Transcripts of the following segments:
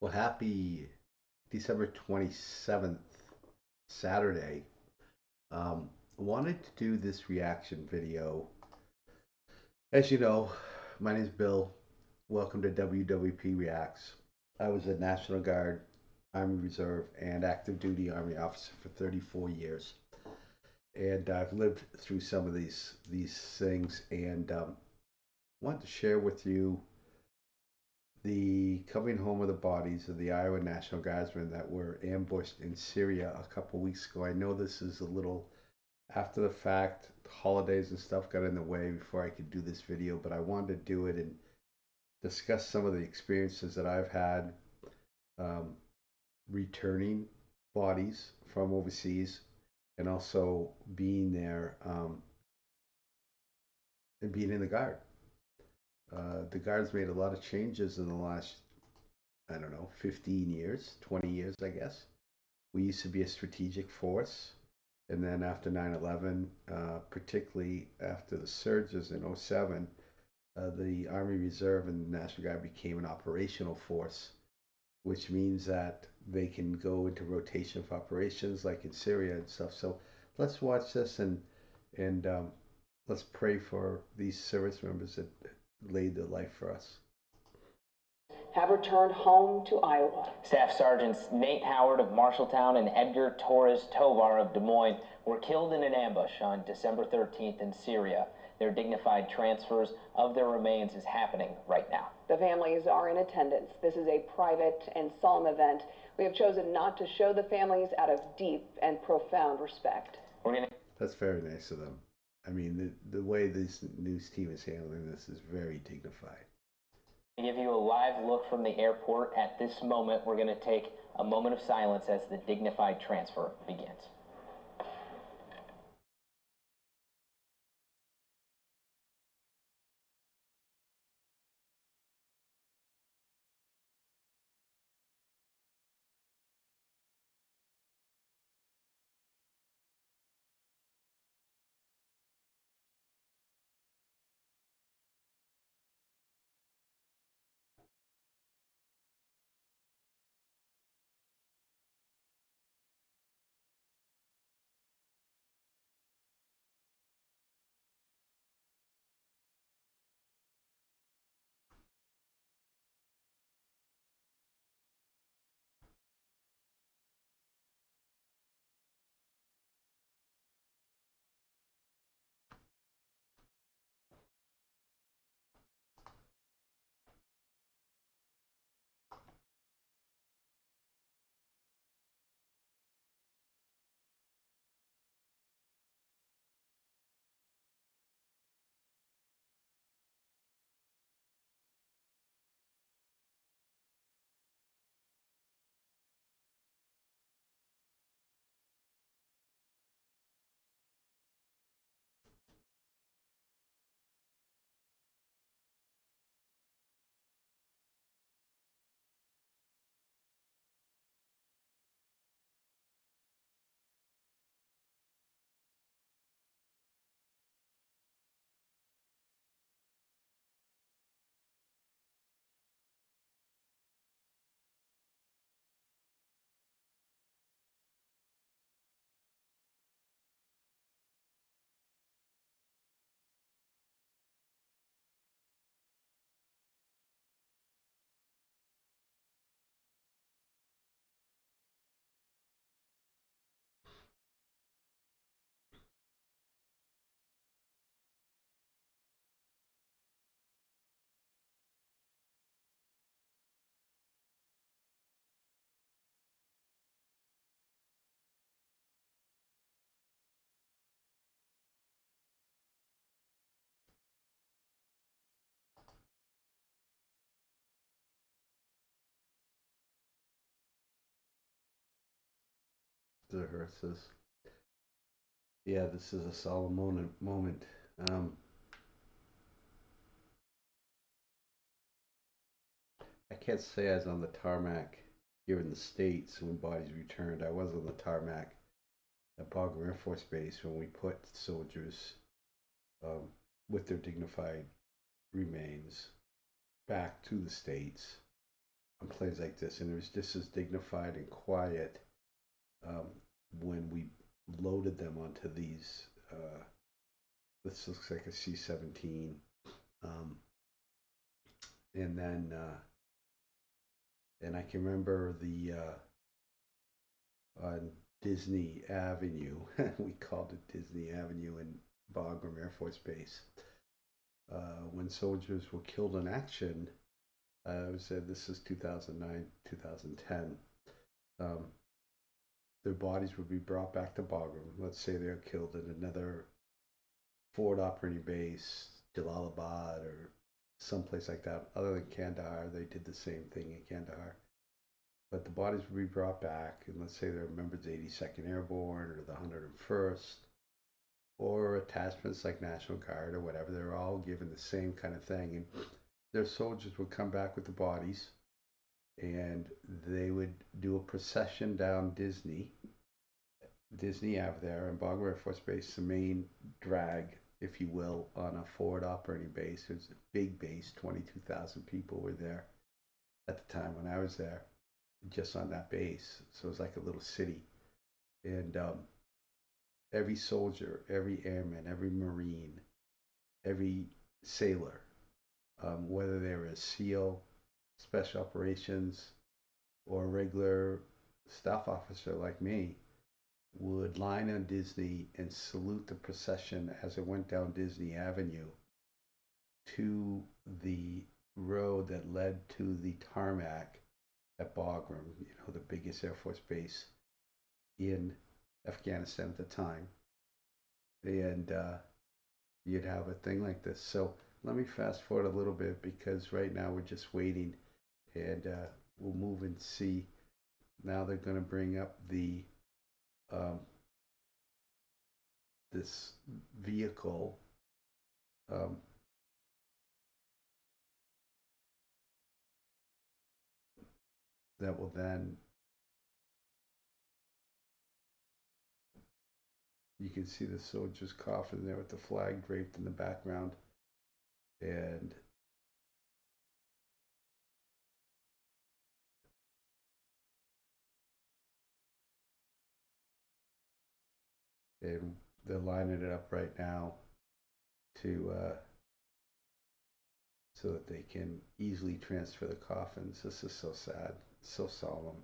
Well, happy December 27th, Saturday. Wanted to do this reaction video. As you know, my name is Bill. Welcome to WWP Reacts. I was a National Guard, Army Reserve, and active duty Army officer for 34 years. And I've lived through some of these things and wanted to share with you the coming home of the bodies of the Iowa National Guardsmen that were ambushed in Syria a couple weeks ago. I know this is a little after the fact, holidays and stuff got in the way before I could do this video, but I wanted to do it and discuss some of the experiences that I've had um, returning bodies from overseas and also being there and being in the Guard. The Guard's made a lot of changes in the last, I don't know, 15 years, 20 years, I guess. We used to be a strategic force. And then after 9/11, particularly after the surges in '07, the Army Reserve and the National Guard became an operational force, which means that they can go into rotation for operations like in Syria and stuff. So let's watch this and let's pray for these service members that laid their life for us. Have returned home to Iowa. Staff Sergeants Nate Howard of Marshalltown and Edgar Torres Tovar of Des Moines were killed in an ambush on December 13th in Syria. Their dignified transfers of their remains is happening right now. The families are in attendance. This is a private and solemn event. We have chosen not to show the families out of deep and profound respect. That's very nice of them. I mean, the way this news team is handling this is very dignified. To give you a live look from the airport at this moment, we're going to take a moment of silence as the dignified transfer begins. The hearses. Yeah, this is a solemn moment. I can't say I was on the tarmac here in the States when bodies returned. I was on the tarmac at Bagram Air Force Base when we put soldiers um, with their dignified remains back to the States. I'm airplanes like this, and it was just as dignified and quiet um, when we loaded them onto these. This looks like a C-17, um, and then and I can remember the on Disney Avenue. We called it Disney Avenue in Bagram Air Force Base. When soldiers were killed in action, I said this is 2009, 2010. Um, their bodies would be brought back to Bagram. Let's say they're killed in another forward operating base, Jalalabad or someplace like that. Other than Kandahar, they did the same thing in Kandahar. But the bodies would be brought back, and let's say they're members of the 82nd Airborne or the 101st, or attachments like National Guard or whatever. They're all given the same kind of thing, and their soldiers would come back with the bodies, and they would do a procession down Disney Ave there, and Bagram Air Force Base, the main drag, if you will, on a forward operating base. It was a big base, 22,000 people were there at the time when I was there, just on that base. So it was like a little city. And every soldier, every airman, every Marine, every sailor, whether they were a SEAL, special operations, or a regular staff officer like me, would line on Disney and salute the procession as it went down Disney Avenue to the road that led to the tarmac at Bagram, the biggest Air Force base in Afghanistan at the time. And you'd have a thing like this. So let me fast forward a little bit because right now we're just waiting, and we'll move and see. Now they're going to bring up the this vehicle. Um, that will then, you can see the soldier's coffin there with the flag draped in the background, and they're lining it up right now to so that they can easily transfer the coffins. This is so sad, so solemn.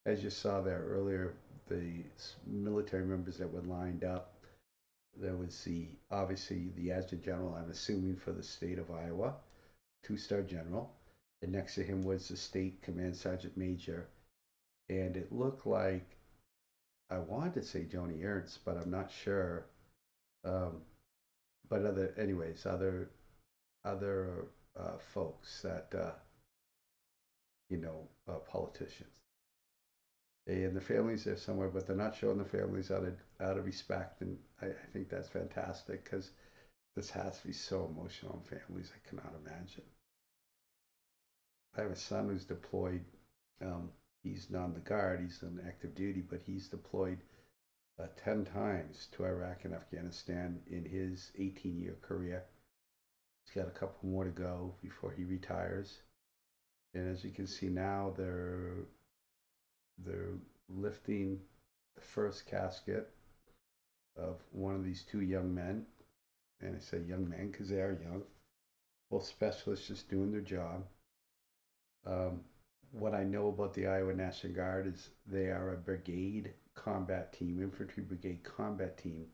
As you saw there earlier, the military members that were lined up, there was obviously the adjutant general, I'm assuming for the state of Iowa, 2-star general, and next to him was the state command sergeant major, and it looked like, I wanted to say Joni Ernst, but I'm not sure. But other folks that politicians. And the families there somewhere, but they're not showing the families out of respect, and I think that's fantastic because this has to be so emotional on families. I cannot imagine. I have a son who's deployed. He's not in the guard; he's on active duty, but he's deployed 10 times to Iraq and Afghanistan in his 18-year career. He's got a couple more to go before he retires. And as you can see now, they're lifting the first casket of one of these two young men. And I say young men because they are young. Both specialists just doing their job. What I know about the Iowa National Guard is they are a brigade combat team, infantry brigade combat team,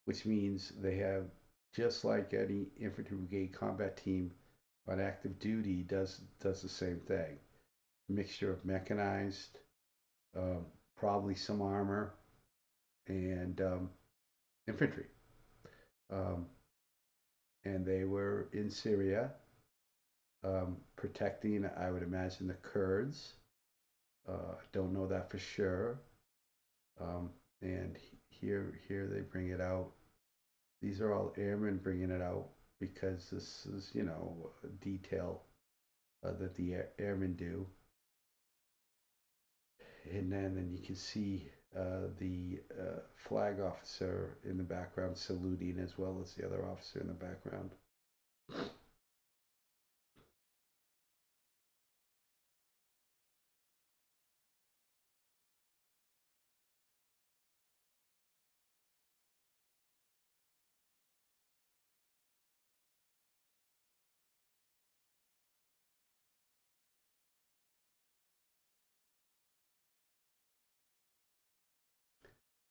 which means they have, just like any infantry brigade combat team on active duty does the same thing. Mixture of mechanized, probably some armor, and infantry. Um, and they were in Syria protecting, I would imagine, the Kurds. Don't know that for sure. Um, and here they bring it out. These are all airmen bringing it out because this is, detail that the airmen do. And then you can see the flag officer in the background saluting, as well as the other officer in the background.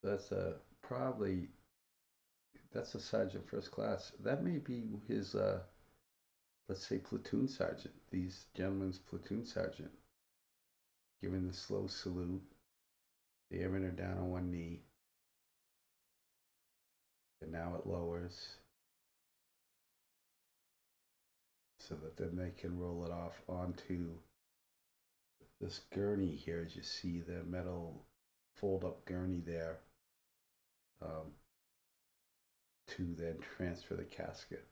That's probably that's a sergeant first class. That may be his let's say platoon sergeant. These gentlemen's platoon sergeant giving the slow salute. The airmen are down on one knee, and now it lowers so that then they can roll it off onto this gurney here. As you see, the metal fold-up gurney there, um, to then transfer the casket.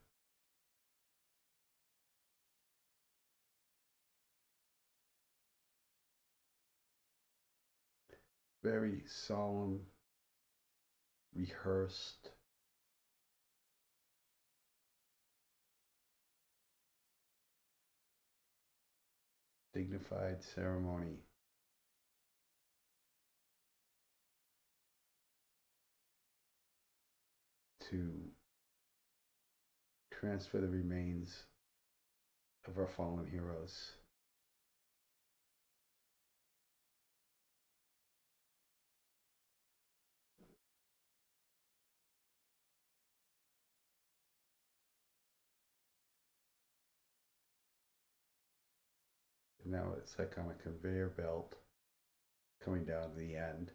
Very solemn, rehearsed, dignified ceremony to transfer the remains of our fallen heroes. And now it's like on a conveyor belt coming down to the end.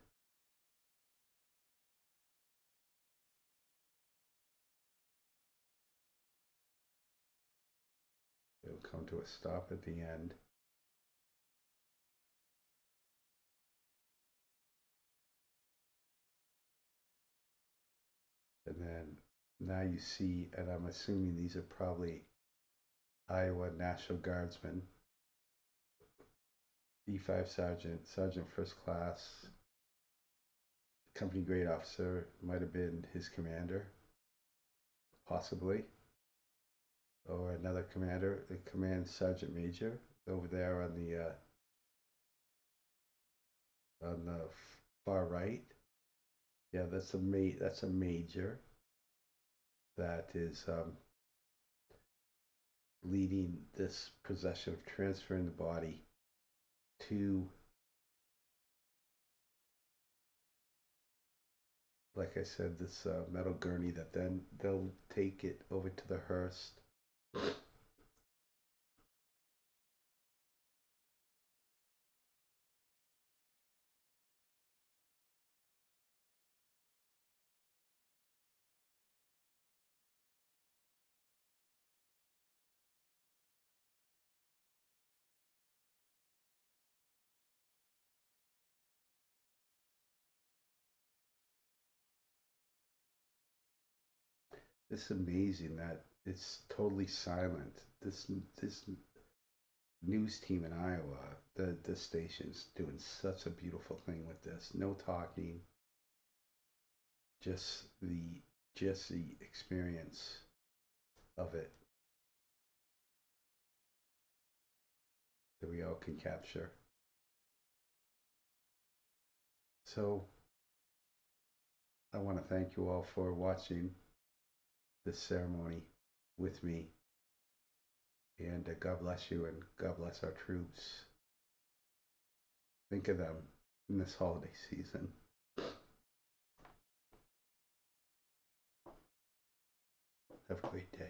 It'll come to a stop at the end. And then now you see, and I'm assuming these are probably Iowa National Guardsmen, E5 Sergeant, Sergeant First Class, company grade officer, might have been his commander, possibly, or another commander, the command sergeant major over there on the far right. Yeah, that's a major that is leading this procession of transferring the body to, like I said, this metal gurney that then they'll take it over to the hearse. It's amazing that it's totally silent. This news team in Iowa, the station's doing such a beautiful thing with this. No talking, just the experience of it that we all can capture. So I want to thank you all for watching this ceremony with me. And God bless you, and God bless our troops. Think of them in this holiday season. Have a great day.